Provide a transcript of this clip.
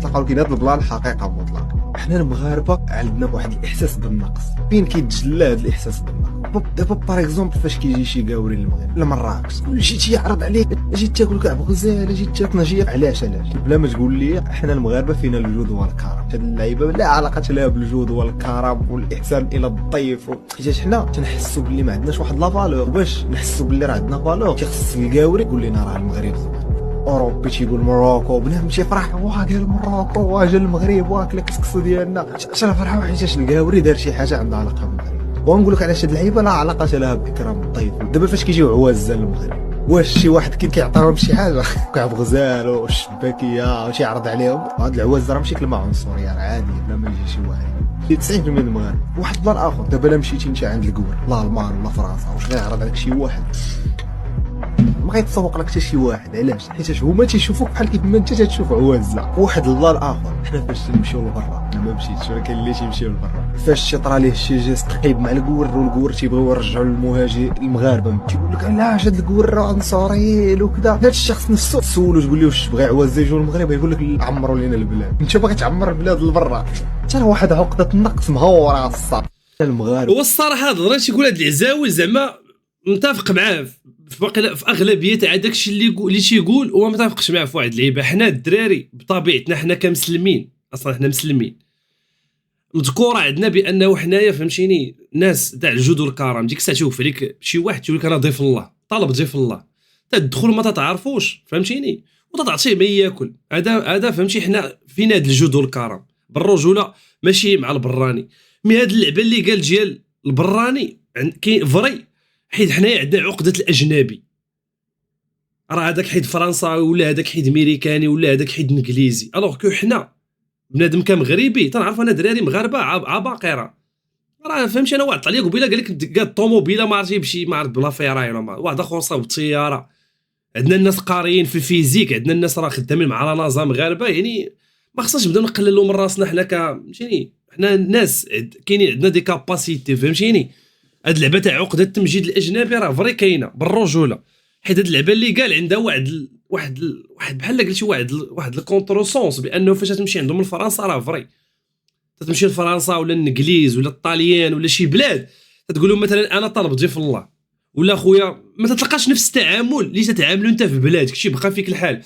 مطلقه، ولكن هذا البلان حقيقه مطلقه. حنا المغاربه عندنا واحد الاحساس بالنقص. فين كيتجلى هذا الاحساس بالنقص؟ دابا باغ اكزومبل فاش كيجي شي قاوري للمغرب ولا مراكش، شي تيعرض عليك اجي تاكل كعب غزال، اجي تاكل علاش بلا ما تقول لي حنا المغاربه فينا الجود والكرم. هاد اللعيبه لا علاقه لها بالجود والكرم والاحسان الى الضيف، حيت حنا تنحسوا باللي ما عندناش واحد لا فالور. باش نحسوا باللي راه عندنا فالور خص القاوري يقول لنا راه المغرب زوين. اوروبي تيقول مروكو، بنادم تيفرح واه قال مروكو، واه جا المغرب، واكل الكسكسو ديالنا. اش فرحوا حيت القاوري دار شي حاجه عندها علاقه بالمغرب. ونقول لك علاش هاد اللعيبه لا علاقه لها باكرام الضيف. دابا فاش كيجيو عوازه للمغرب، واش شي واحد كيعطيهم شي حاجه كعب غزال والشباكيه وتيعرض عليهم؟ هاد العواز راه ماشي كلمه عنصريه، راه عادي بلا ما يجي شي واحد. 90% من المغاربه واحد البلان اخر. دابا لا مشيتي انت عند الكور لا المان ولا فرنسا، واش غيعرض عليك شي واحد؟ ما غيتسوق لك حتى شي واحد. علاش؟ حيت هما تيشوفوك بحال كيف ما انت تشوف عوازه. واحد الله الاخر، حنا فاش نمشيو لبرا، انا ما مشيتش ولكن اللي تيمشيو لبرا، فاش تيطرا ليه شي جيست قريب مع الكور والكور تيبغيو يرجعوا للمهاجر المغاربه، تيقول لك علاش هاد الكور راه عنصريين وكذا. هاد الشخص نفسه تسولو تقول له واش بغى عوازه يجوا للمغرب، يقول لك عمروا لينا البلاد. انت باغي تعمر البلاد لبرا، حتى راه واحد عقده النقص مهوره الصاد المغاربه. هو الصراحه هضره تيقول هاد العزاوي زعما متفق معاه في اغلبيه تاع داكشي اللي تيقول، وما متفقش معاه في واحد اللعيبه. حنا الدراري بطبيعتنا حنا كمسلمين، اصلا حنا مسلمين، مذكوره عندنا بانه حنايا فهمتيني ناس تاع الجود والكرم. ديك الساعه تشوف عليك شي واحد تقول لك انا ضيف الله، طالب ضيف الله، تدخل ما تتعرفوش فهمتيني وتعطيه ما ياكل. هذا فهمتي حنا فينا هذا الجود والكرم بالرجوله، ماشي مع البراني. مي هاد اللعبه اللي قال ديال البراني كاين فري، حيت حنايا عندنا عقده الاجنبي. راه هذاك حيد فرنساوي ولا هذاك حيد امريكاني ولا هذاك حيد انجليزي، الوغ كو حنا بنادم كمغربي تنعرف انا دراري مغاربه عباقره. راه فهمتي انا واحد طلع قبيله قال لك قاد الطوموبيله ما عرفتش يمشي، ما عرف بلا فيراي ولا واحد اخر صاوب الطياره. عندنا الناس قاريين في الفيزيك، عندنا الناس راه خدامين مع لا نازا مغاربه. يعني ما خصناش نبداو نقللوا من راسنا حنا فهمتيني. حنا ناس كاينين عندنا دي كاباسيتي فهمتيني. هاد اللعبه تاع عقده التمجيد الاجنبي راه فري كاينه بالرجوله، حيت هاد اللعبه اللي قال عندها واحد بحال قلتي واحد الكونترو سونس، بانه فاش تمشي عندهم لفرنسا راه فري. تمشي لفرنسا ولا الانجليز ولا الطاليان ولا شي بلاد، تقول لهم مثلا انا طالب ضيف الله، ولا خويا ما تتلقاش نفس التعامل اللي تتعاملوا انت في بلادك، شي بقى فيك الحال.